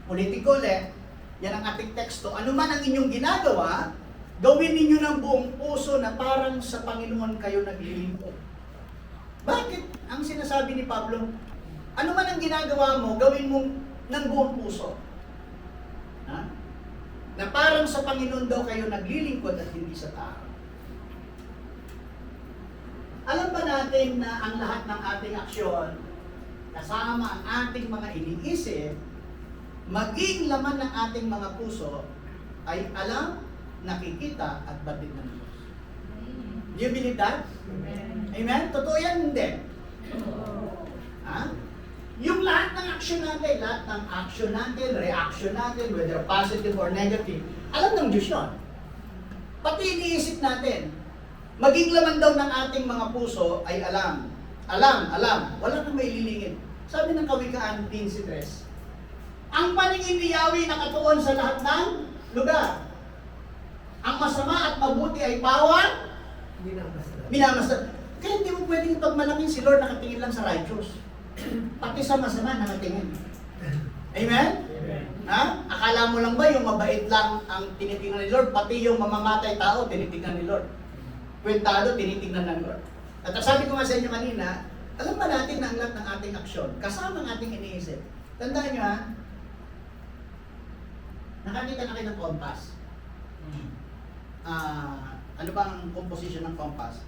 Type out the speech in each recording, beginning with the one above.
Politiko ulit, yan ang ating teksto. Ano man ang inyong ginagawa, gawin ninyo ng buong puso na parang sa Panginoon kayo naglilingkod. Bakit ang sinasabi ni Pablo? Ano man ang ginagawa mo, gawin mo ng buong puso. Ha? Na parang sa Panginoon daw kayo naglilingkod at hindi sa tao. Alam ba natin na ang lahat ng ating aksyon, kasama ang ating mga iniisip, maging laman ng ating mga puso, ay alam, nakikita, at batid ng Diyos. Do you believe that? Amen? Totoo yan, hindi? Ha? Yung lahat ng action natin, reaction natin, whether positive or negative, alam ng Diyos yun. Pati iniisip natin, maging laman daw ng ating mga puso ay alam. Alam. Wala nang maililingin. Sabi ng Kawikaan 15:3, ang paningin ni Yahweh nakatuon sa lahat ng lugar. Ang masama at mabuti ay bawal minamasdan. Kaya hindi mo pwedeng pagmalangin si Lord nakatingin lang sa righteous. Pati sa masama nakatingin. Amen? Ha? Akala mo lang ba yung mabait lang ang tinitingnan ni Lord? Pati yung mamamatay tao, tinitingnan ni Lord. Kwentado, tinitingnan ng Lord. At sabi ko nga sa inyo kanina, alam ba natin na ang lahat ng ating aksyon, kasama ang ating iniisip. Tandaan nyo ha, nakakita na kayo ng compass. Ano bang composition ng compass?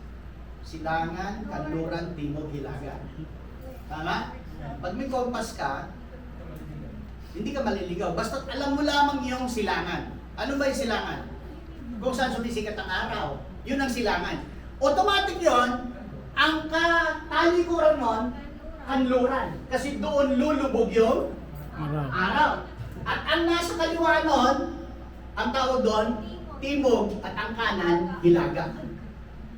Silangan, kanluran, timog, hilaga. Tama? Pag may compass ka, hindi ka maliligaw. Basta alam mo lamang yung silangan. Ano ba yung silangan? Kung saan sumisikat ang araw, yun ang silangan. Automatic yon, ang talikuran nun, kanluran. Kasi doon lulubog yung araw. At ang nasa kaliwa nun, ang tawag doon, timog, at ang kanan, hilaga.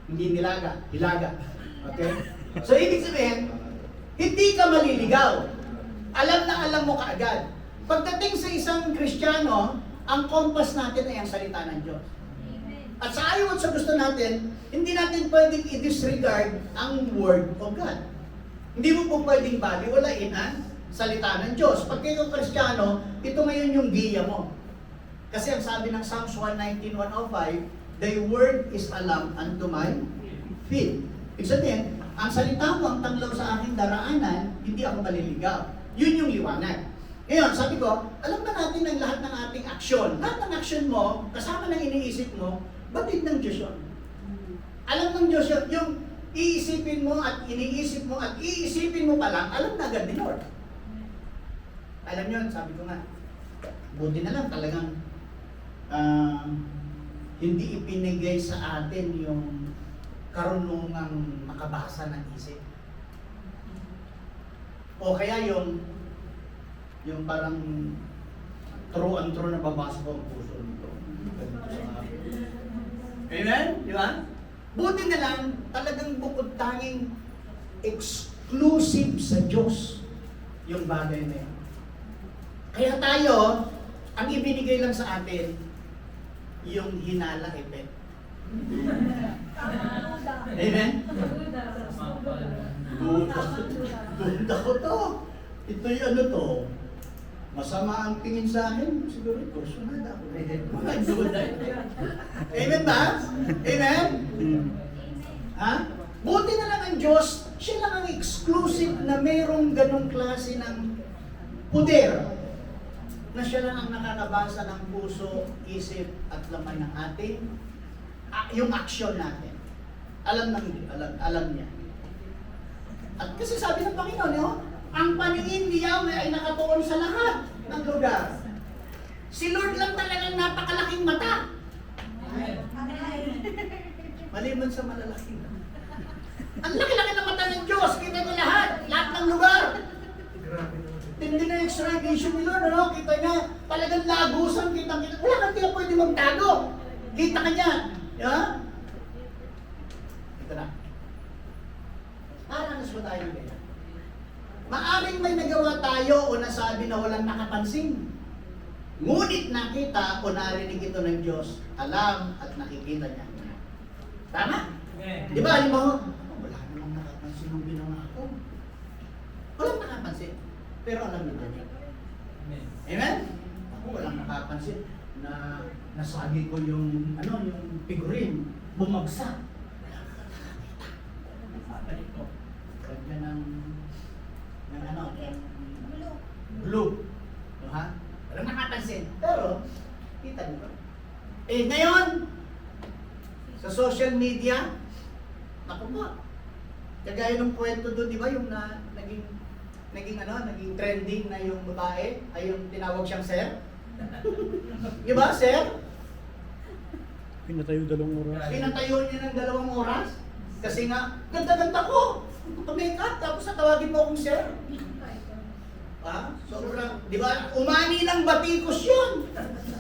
Hindi nilaga, hilaga. Okay? So, ibig sabihin, hindi ka maliligaw. Alam na alam mo kaagad. Pagdating sa isang Kristiyano, ang compass natin ay ang salita ng Diyos. At sa ayaw at sa gusto natin, hindi natin pwedeng i-disregard ang Word of God. Hindi mo po pwedeng baliwalain ang salita ng Diyos. Pag kayo Kristiyano, ito ngayon yung giya mo. Kasi ang sabi ng Psalms 119:105, Thy word is a lamp unto my feet. Ibig sabihin, ang salita mo ang tanglaw sa aking daraanan, hindi ako maliligaw. Yun yung liwanag. Ngayon, sabi ko, alam ba natin ang lahat ng ating aksyon? Lahat ng aksyon mo, kasama ng iniisip mo, batid ng Diyos yun. Alam ng Diyos yun, yung iisipin mo at iniisip mo at iisipin mo pa lang, alam na agad ni Lord. Alam nyo, sabi ko nga, buti na lang talagang hindi ipinigay sa atin yung karunungang makabasa ng isip. O kaya yung parang true and true na babasa ko ang puso nito. Amen? Di ba? Buti na lang, talagang bukod tanging exclusive sa Diyos yung bagay na yun. Kaya tayo, ang ibinigay lang sa atin, yung hinala effect. Amen? Gunda ko to. Ito yung ano to. Masama ang tingin sa akin. Siguro ito, sunod ako. Amen ba? Amen? Ha? Buti na lang ang Diyos, siya lang ang exclusive na mayroong ganong klase ng poder na siya lang ang nakakabasa ng puso, isip, at laman ng ating yung aksyon natin. Alam niya. At kasi sabi ng Panginoon, ang paningin ni Yahweh ay nakatuon sa lahat ng lugar. Si Lord lang talagang napakalaking mata. Maliban sa malalaking. Ang laki-laki ng mata ng Diyos, kita mo lahat ng lugar. Tindi na X-ray vision ni Lord, ano? Kita niya, talagang lagusan, kita. Wala kang tiya pwede magtago. Kita ka niya. Yeah? Ito na. Paranas mo tayo ngayon. Maaring may nagawa tayo o nasabi na walang nakapansin. Ngunit nakita o narinig ito ng Diyos, alam at nakikita niya. Tama? Okay. Di ba, alam mo, wala namang nakapansin ng ginawa ko. Walang nakapansin. Pero alam nito niya. Amen? Ako walang nakapansin na nasagi ko yung yung figurine, bumagsak. Babalik ko. Ganyan ng blue. No, ha? Walang nakapansin. Pero, kita nyo. Ngayon, sa social media, naku ba? Kagaya ng kwento doon, di ba, yung naging trending na yung babae, ay yung tinawag siyang sir. Di ba, sir? Pinatayo 2 oras. Pinatayo niya ng 2 oras. Kasi nga, ganda-ganda ko. Tumake-up, tapos natawagin mo akong sir. Sobrang, di ba, umani ng batikos yun.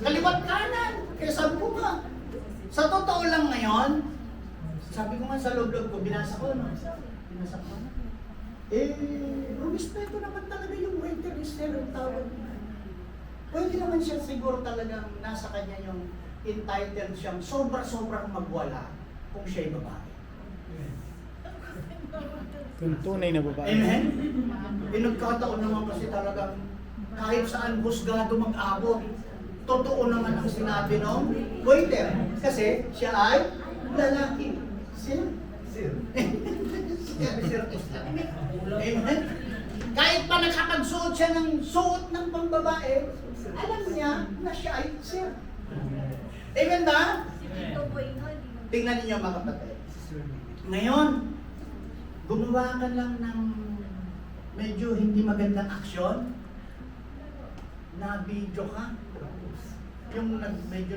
Kaliwat kanan. Kaya sabi ko nga, sa totoo lang ngayon, sabi ko nga sa loob-loob ko, binasa ko, binasa ko. Respeto naman talaga yung waiter ni sir, ang tawag niya. Pwede naman siya siguro talagang nasa kanya yung entitled siyang sobra-sobrang magwala kung siya'y babae. Kung tunay na babae. Amen? Nagkataon naman kasi talagang kahit saan husgado mag-abot. Totoo naman ang sinabi ng waiter. Kasi siya ay lalaki. Sir? Sir. Sir. Amen? Kahit pa nakapagsuot siya ng suot ng pambabae, alam niya na siya ay sir. Amen ba? Tingnan ninyo mga kapatid. Ngayon, gumawa ka lang ng medyo hindi magandang aksyon, na video ka, yung medyo